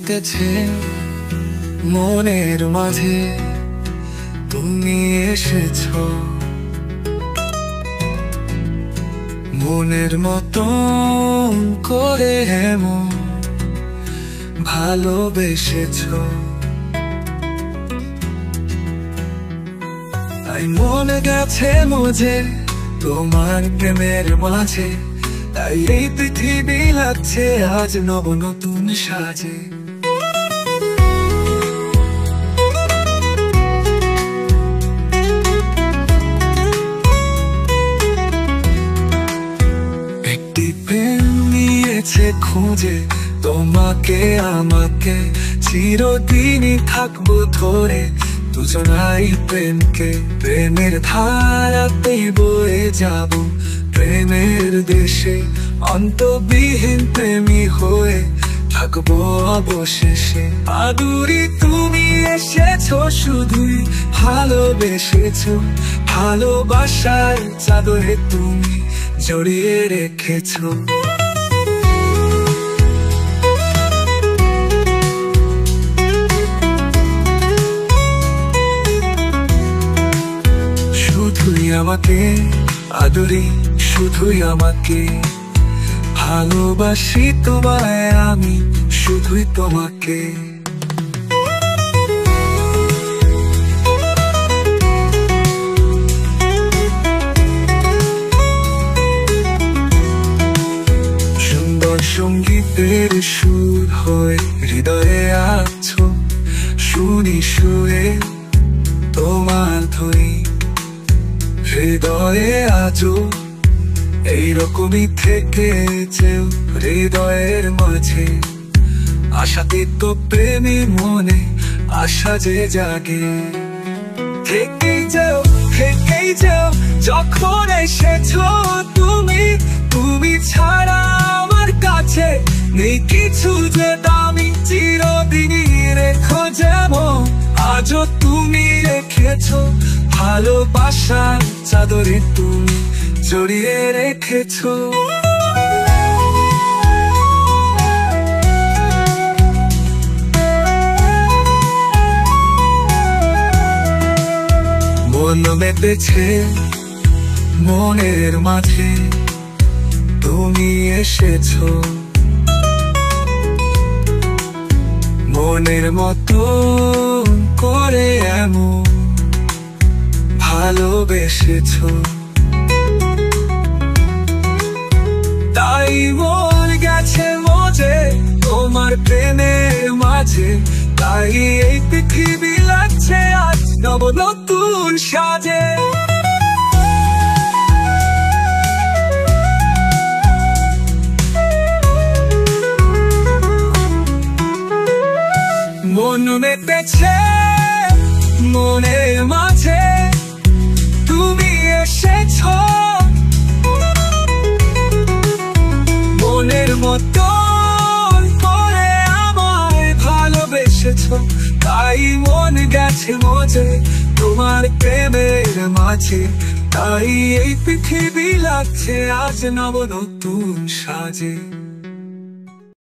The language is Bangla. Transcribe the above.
মেতেছে মনের মাঝে, তুমি এসেছো মনের মতন করে, এমন ভালোবেসেছো। তাই মনে গেছে মজে তোমার প্রেমের মাঝে, তাই এই পৃথিবী লাগছে আজ নব নতুন সাজে। একটি প্রেম নিয়েছে খুঁজে তোমাকে আমাকে, চিরদিনই থাকবো ধরে দুজনাই প্রেমকে। প্রেমের ধারাতেই বয়ে যাব প্রেমের দেশে, অন্তবিহীন প্রেমী হয়ে থাকবো অবশেষে। আদুরি তুমি এসেছো, শুধুই ভালোবেসেছো, ভালোবাসার চাদরে তুমি জড়িয়ে রেখেছো। শুধুই আমাকে আদুরি, শুধুই আমাকে ভালোবাসি তোমায় আমি, শুধুই তোমাকে। সুন্দর সঙ্গীতের সুর হয়ে হৃদয়ে আছো, শুনি সুরে তোমার ধ্বনি। হৃদয়ে আজও এইরকমই থেকেছে, হৃদয়ের মাঝে আশাতে তো প্রেমী মনে আশা যে জাগে। থেকেই যাও যখন এসেছো তুমি, তুমি ছাড়া আমার কাছে নেই কিছু যে দামি। চিরদিনই রেখো যেমন আজও তুমি রেখেছো, ভালোবাসার চাদরে তুমি জড়িয়ে রেখেছো। মন মেতেছে মনের মাঝে, তুমি এসেছো মনের মতো করে, এমন ভালোবেসেছো। তাই মন গেছে মজে তোমার প্রেমের মাঝে, তাই এই পৃথিবী লাগছে আজ নব নতুন সাজে। মন মেতেছে মনের মাঝে, তুমি এসেছো মনের মতন করে আমায় ভালোবেসেছো। তাই মন গেছে মজে তোমার প্রেমের মাঝে, তাই এই পৃথিবী লাগছে আজ নব নতুন সাজে।